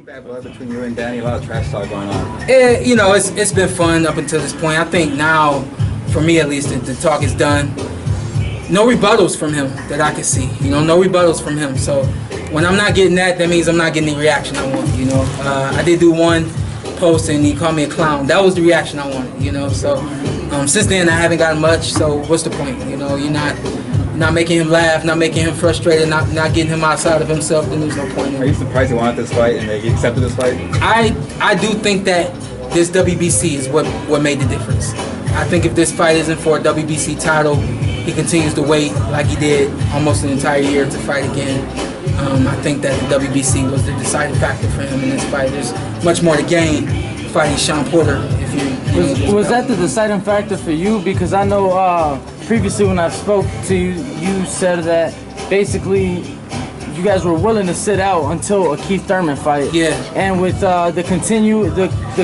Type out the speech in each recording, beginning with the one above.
Bad blood between you and Danny. A lot of trash talk going on. You know, it's been fun up until this point. I think now, for me at least, the talk is done. No rebuttals from him that I can see. You know, no rebuttals from him. So when I'm not getting that, that means I'm not getting the reaction I want. You know, I did do one post and he called me a clown. That was the reaction I wanted. You know, so since then I haven't gotten much. So what's the point? You know, you're not making him laugh, not making him frustrated, not getting him outside of himself, then there's no point. Are you surprised he wanted this fight and that he accepted this fight? I do think that this WBC is what made the difference. I think if this fight isn't for a WBC title, he continues to wait like he did almost an entire year to fight again. I think that the WBC was the deciding factor for him in this fight. There's much more to gain fighting Shawn Porter. Was that the deciding factor for you? Because I know previously when I spoke to you, you said that basically you guys were willing to sit out until a Keith Thurman fight. Yeah. And with the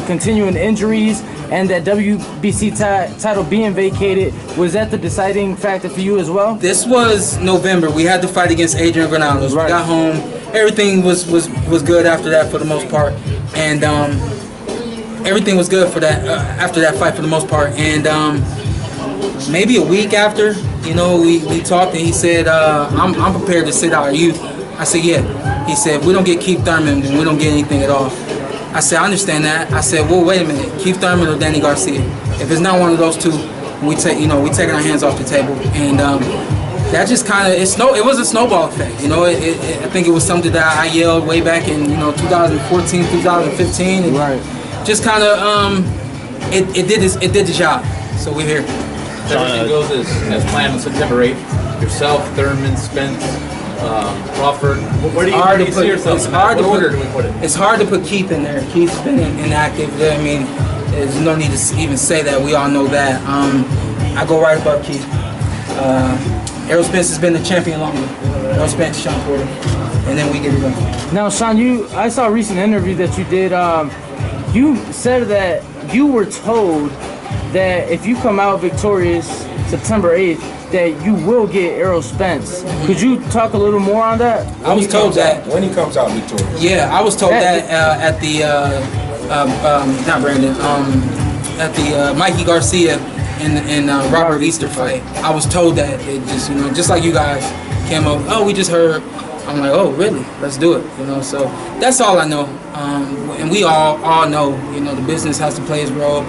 continuing injuries and that WBC title being vacated, was that the deciding factor for you as well? This was November. We had to fight against Adrian Granados. Right. We got home. Everything was good after that for the most part. And everything was good for that after that fight for the most part. And maybe a week after, you know, we talked and he said, I'm prepared to sit out. Are you? I said, yeah. He said, we don't get Keith Thurman, then we don't get anything at all. I said, I understand that. I said, well, wait a minute, Keith Thurman or Danny Garcia? If it's not one of those two, we taking our hands off the table. And that just kind of, it was a snowball effect. You know, I think it was something that I yelled way back in, 2014, 2015. And right. Just kind of, it did the job. So we're here. Everything goes as planned on September 8th. Yourself, Thurman, Spence, Crawford. Where do you see yourself? It's hard to put Keith in there. Keith's been inactive. I mean, there's no need to even say that. We all know that. I go right above Keith. Errol Spence has been the champion longer. Errol Spence, Shawn Porter, and then we get it done. Now, Shawn, I saw a recent interview that you did. You said that you were told that if you come out victorious September 8th, that you will get Errol Spence. Could you talk a little more on that? I was told that when he comes out victorious. Yeah, I was told that at the not Brandon, at the Mikey Garcia and Robert Easter fight. I was told that it just like you guys came up. Oh, we just heard. I'm like, oh, really? Let's do it. So that's all I know. And we all know. The business has to play its role.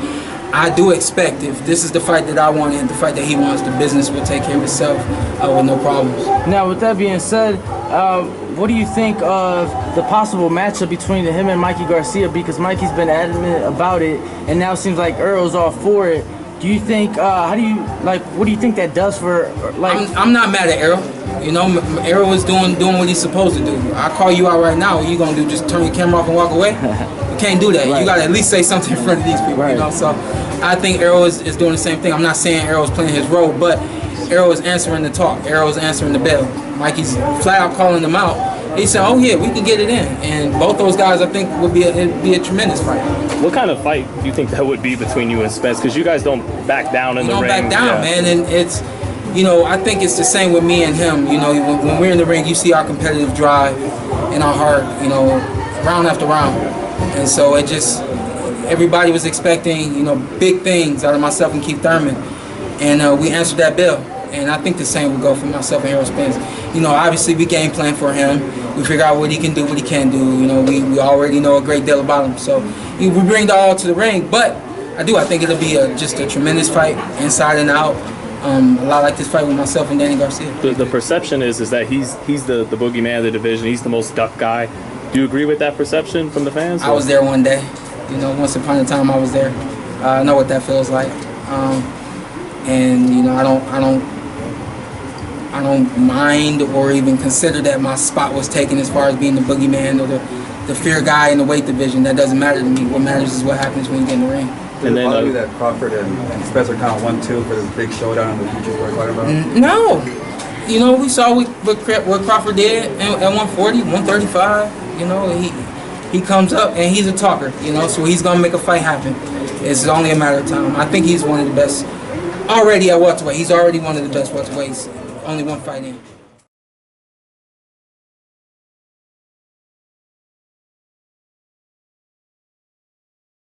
I do expect if this is the fight that I want and the fight that he wants, the business will take care of itself with no problems. Now, with that being said, what do you think of the possible matchup between him and Mikey Garcia? Because Mikey's been adamant about it, and now it seems like Errol's all for it. Do you think? What do you think that does for? I'm not mad at Errol. Errol is doing what he's supposed to do. I call you out right now. What you gonna do? Just turn your camera off and walk away? You can't do that. Right. You gotta at least say something in front of these people. Right. So I think Errol is doing the same thing. I'm not saying Errol is playing his role, but Errol is answering the talk. Errol is answering the bell. Mikey's flat out calling them out. He said, "Oh yeah, we can get it in." And both those guys, I think, it'd be a tremendous fight. What kind of fight do you think that would be between you and Spence? Because you guys don't back down in the ring. We don't back down, man. And it's, I think it's the same with me and him. When we're in the ring, you see our competitive drive in our heart, round after round. And so everybody was expecting, big things out of myself and Keith Thurman. And we answered that bell. And I think the same would go for myself and Errol Spence. Obviously we game plan for him. We figure out what he can do, what he can't do. We already know a great deal about him. So we bring it all to the ring. But I think it'll be just a tremendous fight, inside and out. A lot like this fight with myself and Danny Garcia. The perception is that he's the boogeyman of the division. He's the most duck guy. Do you agree with that perception from the fans? I was there one day. Once upon a time I was there. I know what that feels like. And I don't mind or even consider that my spot was taken as far as being the boogeyman or the fear guy in the weight division. That doesn't matter to me. What matters is what happens when you get in the ring. And then you that Crawford and Spence are kind of 1-2 for this big showdown in the future we're talking about? No. We saw what Crawford did at 140, 135. He comes up and he's a talker, so he's going to make a fight happen. It's only a matter of time. I think he's one of the best already at welterweight. He's already one of the best welterweights. Only one fight in.